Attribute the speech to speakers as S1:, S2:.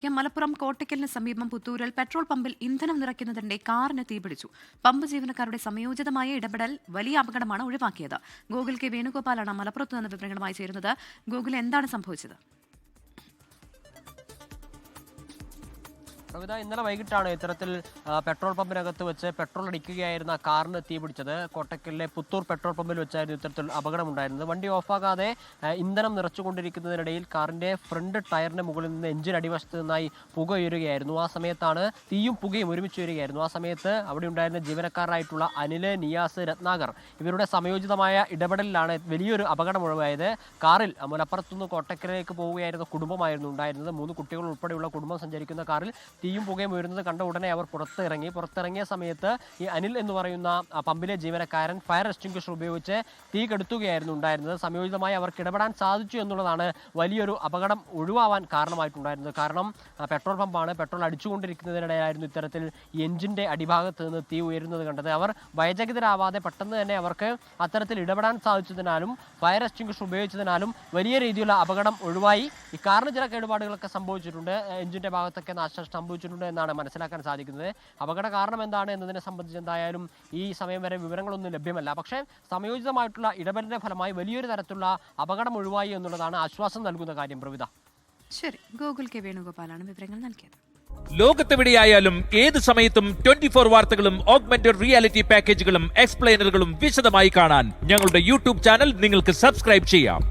S1: മലപ്പുറം കോട്ടയ്ക്കലിന് സമീപം പുത്തൂരിൽ പെട്രോൾ പമ്പിൽ ഇന്ധനം നിറയ്ക്കുന്നതിനിടെ കാറിന് തീപിടിച്ചു. പമ്പ് ജീവനക്കാരുടെ സമയോചിതമായ ഇടപെടൽ വലിയ അപകടമാണ് ഒഴിവാക്കിയത്. ഗോകുൽ കെ വേണുഗോപാലാണ് മലപ്പുറത്ത് നിന്ന് വിവരങ്ങളുമായി ചേരുന്നത്. ഗോകുൽ, എന്താണ് സംഭവിച്ചത്?
S2: പ്രവിത, ഇന്നലെ വൈകിട്ടാണ് ഇത്തരത്തിൽ പെട്രോൾ പമ്പിനകത്ത് വെച്ച് പെട്രോൾ അടിക്കുകയായിരുന്ന കാറിന് തീപിടിച്ചത്. കോട്ടക്കലിലെ പുത്തൂർ പെട്രോൾ പമ്പിൽ വെച്ചായിരുന്നു ഇത്തരത്തിൽ അപകടമുണ്ടായിരുന്നത്. വണ്ടി ഓഫാകാതെ ഇന്ധനം നിറച്ചുകൊണ്ടിരിക്കുന്നതിനിടയിൽ കാറിന്റെ ഫ്രണ്ട് ടയറിന് മുകളിൽ നിന്ന് എഞ്ചിൻ അടിവശത്ത് നിന്നായി പുക ഉയരുകയായിരുന്നു. ആ സമയത്താണ് തീയും പുകയും ഒരുമിച്ച് വരികയായിരുന്നു. ആ സമയത്ത് അവിടെ ഉണ്ടായിരുന്ന ജീവനക്കാരായിട്ടുള്ള അനില്, നിയാസ്, രത്നാകർ ഇവരുടെ സമയോചിതമായ ഇടപെടലിലാണ് വലിയൊരു അപകടം ഒഴിവായത്. കാറിൽ മലപ്പുറത്തുനിന്ന് കോട്ടക്കലിലേക്ക് പോവുകയായിരുന്ന കുടുംബമായിരുന്നു ഉണ്ടായിരുന്നത്. 3 കുട്ടികൾ ഉൾപ്പെടെയുള്ള കുടുംബം സഞ്ചരിക്കുന്ന കാറിൽ തീയും പുകയും ഉയരുന്നത് കണ്ട ഉടനെ അവർ പുറത്തിറങ്ങിയ സമയത്ത് ഈ അനിൽ എന്ന് പറയുന്ന പമ്പിലെ ജീവനക്കാരൻ ഫയർ എക്സ്റ്റിംഗ്വിഷർ ഉപയോഗിച്ച് തീ കെടുത്തുകയായിരുന്നു ഉണ്ടായിരുന്നത്. സംയോജിതമായി അവർക്ക് ഇടപെടാൻ സാധിച്ചു എന്നുള്ളതാണ് വലിയൊരു അപകടം ഒഴിവാവാൻ കാരണമായിട്ടുണ്ടായിരുന്നത്. കാരണം പെട്രോൾ പമ്പാണ്. പെട്രോൾ അടിച്ചുകൊണ്ടിരിക്കുന്നതിനിടെയായിരുന്നു ഇത്തരത്തിൽ എഞ്ചിന്റെ അടിഭാഗത്ത് നിന്ന് തീ ഉയരുന്നത് കണ്ടത്. അവർ ഭയചകിതരാവാതെ പെട്ടെന്ന് തന്നെ അവർക്ക് അത്തരത്തിൽ ഇടപെടാൻ സാധിച്ചതിനാലും ഫയർ എക്സ്റ്റിംഗ്വിഷർ ഉപയോഗിച്ചതിനാലും വലിയ രീതിയിലുള്ള അപകടം ഒഴിവായി. ഈ കാറിന് ചില കേടുപാടുകളൊക്കെ സംഭവിച്ചിട്ടുണ്ട്. എഞ്ചിന്റെ ഭാഗത്തൊക്കെ നാശനഷ്ടം സംഭവിച്ചിട്ടുണ്ട് എന്നാണ് മനസ്സിലാക്കാൻ സാധിക്കുന്നത്. അപകട കാരണം എന്താണ് എന്നതിനെ സംബന്ധിച്ച് എന്തായാലും ഈ സമയം വരെ വിവരങ്ങളൊന്നും ലഭ്യമല്ല. പക്ഷേ സമയോചിതമായിട്ടുള്ള ഇടപെടലിന്റെ ഫലമായി വലിയൊരു തരത്തിലുള്ള അപകടം ഒഴിവായി എന്നുള്ളതാണ് ആശ്വാസം നൽകുന്ന കാര്യം. പ്രവിത,
S1: ശരി. ഗോകുൽ കെ വേണുഗോപാലാണ് വിവരങ്ങൾ നൽകിയത്.
S3: ലോകത്തെവിടെയായാലും ഏത് സമയത്തും 24 വാർത്തകളും ഓഗ്മെന്റഡ് റിയാലിറ്റി പാക്കേജുകളും എക്സ്പ്ലെയിനറുകളും വിശദമായി കാണാൻ ഞങ്ങളുടെ യൂട്യൂബ് ചാനൽ നിങ്ങൾക്ക് സബ്സ്ക്രൈബ് ചെയ്യാം.